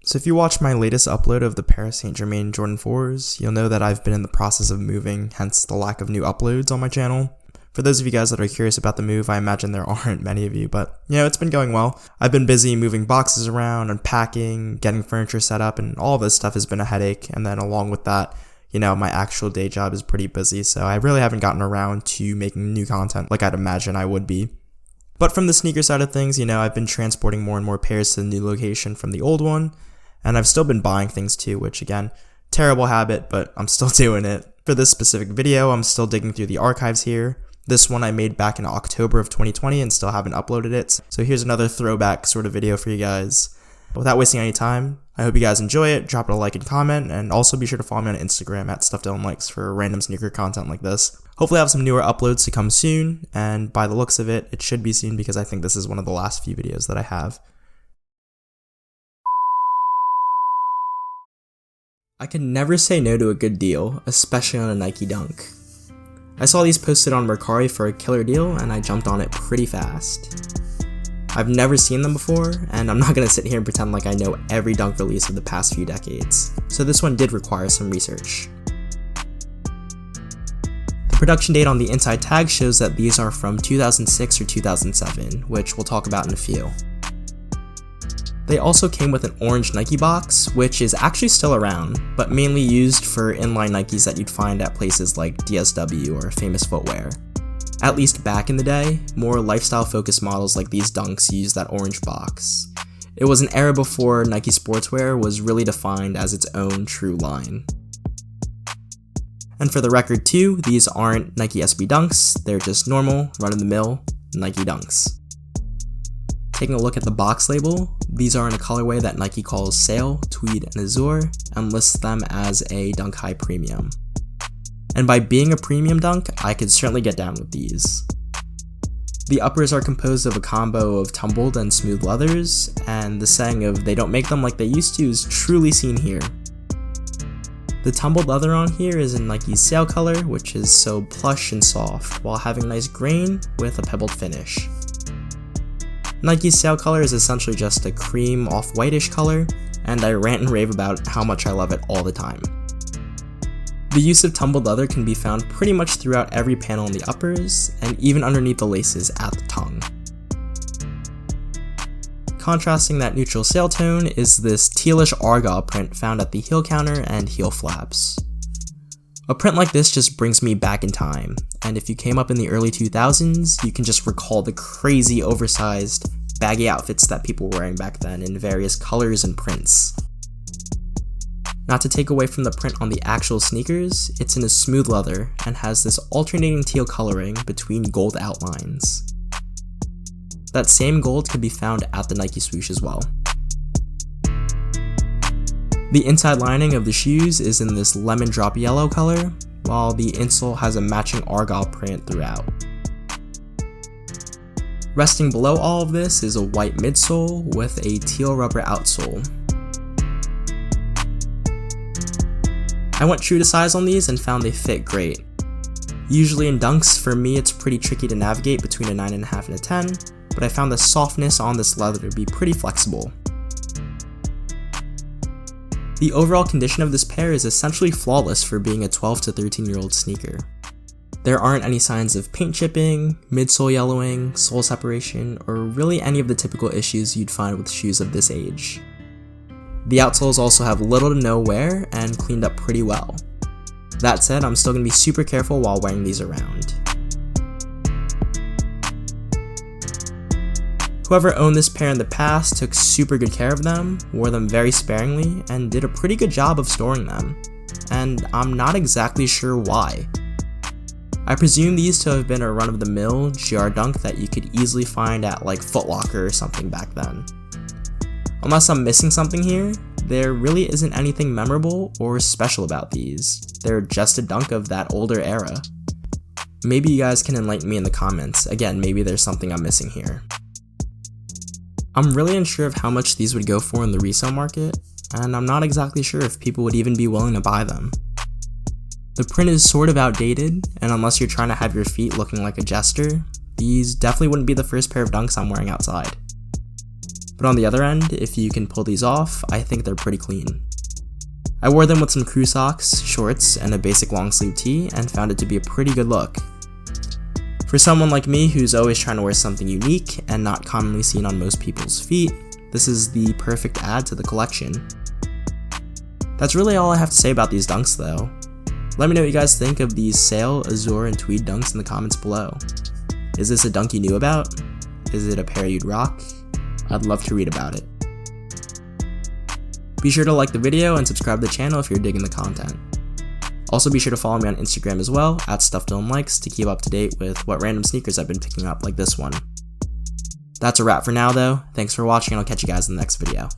So if you watch my latest upload of the Paris Saint-Germain Jordan 4s, you'll know that I've been in the process of moving, hence the lack of new uploads on my channel. For those of you guys that are curious about the move, I imagine there aren't many of you, but it's been going well. I've been busy moving boxes around, unpacking, getting furniture set up, and all this stuff has been a headache. And then along with that, my actual day job is pretty busy, so I really haven't gotten around to making new content like I'd imagine I would be. But from the sneaker side of things, I've been transporting more and more pairs to the new location from the old one, and I've still been buying things too, which again, terrible habit, but I'm still doing it. For this specific video, I'm still digging through the archives here. This one I made back in October of 2020 and still haven't uploaded it, so here's another throwback sort of video for you guys. Without wasting any time, I hope you guys enjoy it, drop it a like and comment, and also be sure to follow me on Instagram at StuffDylanLikes for random sneaker content like this. Hopefully I have some newer uploads to come soon, and by the looks of it, it should be soon because I think this is one of the last few videos that I have. I can never say no to a good deal, especially on a Nike Dunk. I saw these posted on Mercari for a killer deal, and I jumped on it pretty fast. I've never seen them before, and I'm not going to sit here and pretend like I know every Dunk release of the past few decades, so this one did require some research. The production date on the inside tag shows that these are from 2006 or 2007, which we'll talk about in a few. They also came with an orange Nike box, which is actually still around, but mainly used for inline Nikes that you'd find at places like DSW or Famous Footwear. At least back in the day, more lifestyle-focused models like these Dunks used that orange box. It was an era before Nike sportswear was really defined as its own true line. And for the record too, these aren't Nike SB Dunks, they're just normal, run-of-the-mill Nike Dunks. Taking a look at the box label, these are in a colorway that Nike calls Sail, Tweed-Azure, and lists them as a Dunk High Premium. And by being a premium Dunk, I could certainly get down with these. The uppers are composed of a combo of tumbled and smooth leathers, and the saying of "they don't make them like they used to" is truly seen here. The tumbled leather on here is in Nike's Sail color, which is so plush and soft, while having nice grain with a pebbled finish. Nike's Sail color is essentially just a cream off-whitish color, and I rant and rave about how much I love it all the time. The use of tumbled leather can be found pretty much throughout every panel in the uppers, and even underneath the laces at the tongue. Contrasting that neutral sail tone is this tealish argyle print found at the heel counter and heel flaps. A print like this just brings me back in time, and if you came up in the early 2000s, you can just recall the crazy oversized, baggy outfits that people were wearing back then in various colors and prints. Not to take away from the print on the actual sneakers, it's in a smooth leather and has this alternating teal coloring between gold outlines. That same gold could be found at the Nike swoosh as well. The inside lining of the shoes is in this lemon drop yellow color, while the insole has a matching argyle print throughout. Resting below all of this is a white midsole with a teal rubber outsole. I went true to size on these and found they fit great. Usually in Dunks, for me it's pretty tricky to navigate between a 9.5 and a 10, but I found the softness on this leather to be pretty flexible. The overall condition of this pair is essentially flawless for being a 12 to 13-year-old sneaker. There aren't any signs of paint chipping, midsole yellowing, sole separation, or really any of the typical issues you'd find with shoes of this age. The outsoles also have little to no wear and cleaned up pretty well. That said, I'm still going to be super careful while wearing these around. Whoever owned this pair in the past took super good care of them, wore them very sparingly, and did a pretty good job of storing them. And I'm not exactly sure why. I presume these to have been a run-of-the-mill GR Dunk that you could easily find at like Foot Locker or something back then. Unless I'm missing something here, there really isn't anything memorable or special about these. They're just a Dunk of that older era. Maybe you guys can enlighten me in the comments. Again, maybe there's something I'm missing here. I'm really unsure of how much these would go for in the resale market, and I'm not exactly sure if people would even be willing to buy them. The print is sort of outdated, and unless you're trying to have your feet looking like a jester, these definitely wouldn't be the first pair of Dunks I'm wearing outside. But on the other end, if you can pull these off, I think they're pretty clean. I wore them with some crew socks, shorts, and a basic long sleeve tee and found it to be a pretty good look. For someone like me who's always trying to wear something unique and not commonly seen on most people's feet, this is the perfect add to the collection. That's really all I have to say about these dunks though. Let me know what you guys think of these sail, azure, and tweed dunks in the comments below. Is this a dunk you knew about? Is it a pair you'd rock? I'd love to read about it. Be sure to like the video and subscribe to the channel if you're digging the content. Also be sure to follow me on Instagram as well, @StuffDylanLikes, to keep up to date with what random sneakers I've been picking up like this one. That's a wrap for now though. Thanks for watching and I'll catch you guys in the next video.